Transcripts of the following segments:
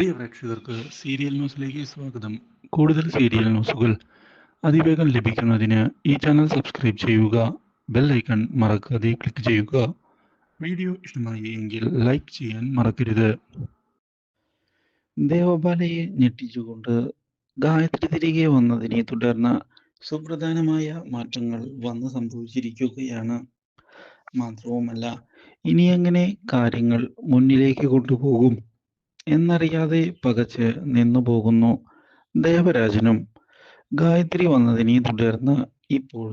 പ്രിയ പ്രേക്ഷകർക്ക് സീരിയൽ ന്യൂസിലേക്ക് സ്വാഗതം. കൂടുതൽ സീരിയൽ ന്യൂസുകൾ അതിവേഗം ലഭിക്കുന്നതിന് ഈ ചാനൽ സബ്സ്ക്രൈബ് ചെയ്യുക. ബെൽ ഐക്കൺ മറക്കാതെ ക്ലിക്ക് ചെയ്യുക. വീഡിയോ ഇഷ്ടമായി എങ്കിൽ ലൈക്ക് ചെയ്യാൻ മറക്കരുത്. ദേവബാലയെ ഞെട്ടിച്ചുകൊണ്ട് ഗായത്രി തിരികെ വന്നതിനെ തുടർന്ന് സുപ്രധാനമായ മാറ്റങ്ങൾ വന്നു സംഭവിച്ചിരിക്കുകയാണ്. മാത്രവുമല്ല, ഇനി എങ്ങനെ കാര്യങ്ങൾ മുന്നിലേക്ക് കൊണ്ടുപോകും എന്നറിയാതെ പകച്ച് നിന്നുപോകുന്നു ദേവരാജനും. ഗായത്രി വന്നതിനെ തുടർന്ന് ഇപ്പോൾ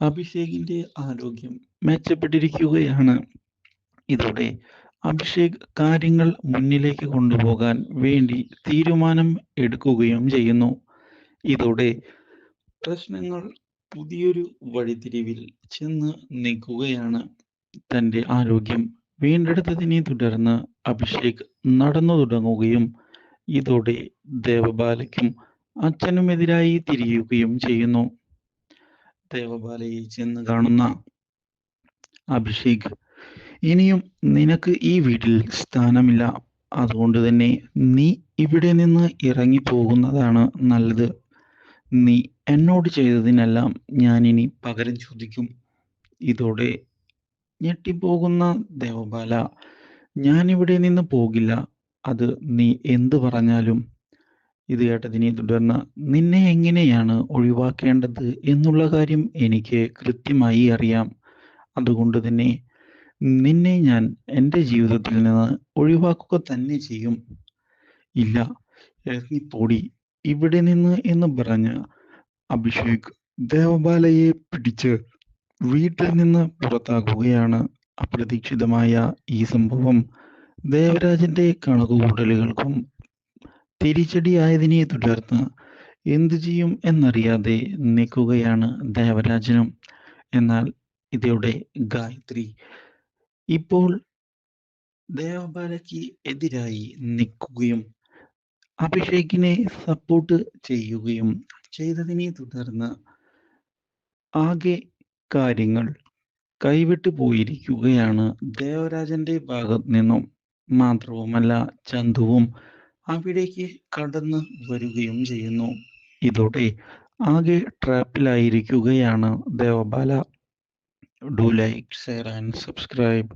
അഭിഷേകിന്റെ ആരോഗ്യം മെച്ചപ്പെട്ടിരിക്കുകയാണ്. ഇതോടെ അഭിഷേക് കാര്യങ്ങൾ മുന്നിലേക്ക് കൊണ്ടുപോകാൻ വേണ്ടി തീരുമാനം എടുക്കുകയും ചെയ്യുന്നു. ഇതോടെ പ്രശ്നങ്ങൾ പുതിയൊരു വഴിത്തിരിവിൽ ചെന്ന് നിൽക്കുകയാണ്. തന്റെ ആരോഗ്യം വീണ്ടെടുത്തതിനെ തുടർന്ന് അഭിഷേക് നടന്നു തുടങ്ങുകയും ഇതോടെ ദേവബാലയ്ക്കും അച്ഛനുമെതിരായി തിരിയുകയും ചെയ്യുന്നു. ദേവബാലയെ ചെന്ന് കാണുന്ന അഭിഷേക്, ഇനിയും നിനക്ക് ഈ വീട്ടിൽ സ്ഥാനമില്ല. അതുകൊണ്ട് തന്നെ നീ ഇവിടെ നിന്ന് ഇറങ്ങിപ്പോകുന്നതാണ് നല്ലത്. നീ എന്നോട് ചെയ്തതിനെല്ലാം ഞാൻ ഇനി പകരം ചോദിക്കും. ഇതോടെ ഞെട്ടിപ്പോകുന്ന ദേവബാല, ഞാനിവിടെ നിന്ന് പോകില്ല, അത് നീ എന്തു പറഞ്ഞാലും. ഇത് കേട്ടതിനെ തുടർന്ന് നിന്നെ എങ്ങനെയാണ് ഒഴിവാക്കേണ്ടത് എന്നുള്ള കാര്യം എനിക്ക് കൃത്യമായി അറിയാം. അതുകൊണ്ട് തന്നെ നിന്നെ ഞാൻ എൻ്റെ ജീവിതത്തിൽ നിന്ന് ഒഴിവാക്കുക തന്നെ ചെയ്യും. ഇല്ല, ഇറങ്ങിപ്പോടി ഇവിടെ നിന്ന് എന്ന് പറഞ്ഞ് അഭിഷേക് ദേവബാലയെ പിടിച്ച് വീട്ടിൽ നിന്ന് പുറത്താക്കുകയാണ്. അപ്രതീക്ഷിതമായ ഈ സംഭവം ദേവരാജന്റെ കണക്കുകൂട്ടലുകൾക്കും തിരിച്ചടിയായതിനെ തുടർന്ന് എന്തു ചെയ്യും എന്നറിയാതെ നിൽക്കുകയാണ് ദേവരാജനും. എന്നാൽ ഇതോടെ ഗായത്രി ഇപ്പോൾ ദേവബാലയ്ക്ക് എതിരായി നിൽക്കുകയും അഭിഷേകിനെ സപ്പോർട്ട് ചെയ്യുകയും ചെയ്തതിനെ തുടർന്ന് ആകെ കാര്യങ്ങൾ കൈവിട്ടു പോയിരിക്കുകയാണ് ദേവരാജന്റെ ഭാഗത്ത് നിന്നും. മാത്രവുമല്ല, ചന്തുവും അവിടേക്ക് കടന്നു വരികയും ചെയ്യുന്നു. ഇതോടെ ആകെ ട്രാപ്പിലായിരിക്കുകയാണ് Devabala. Do like, share and subscribe.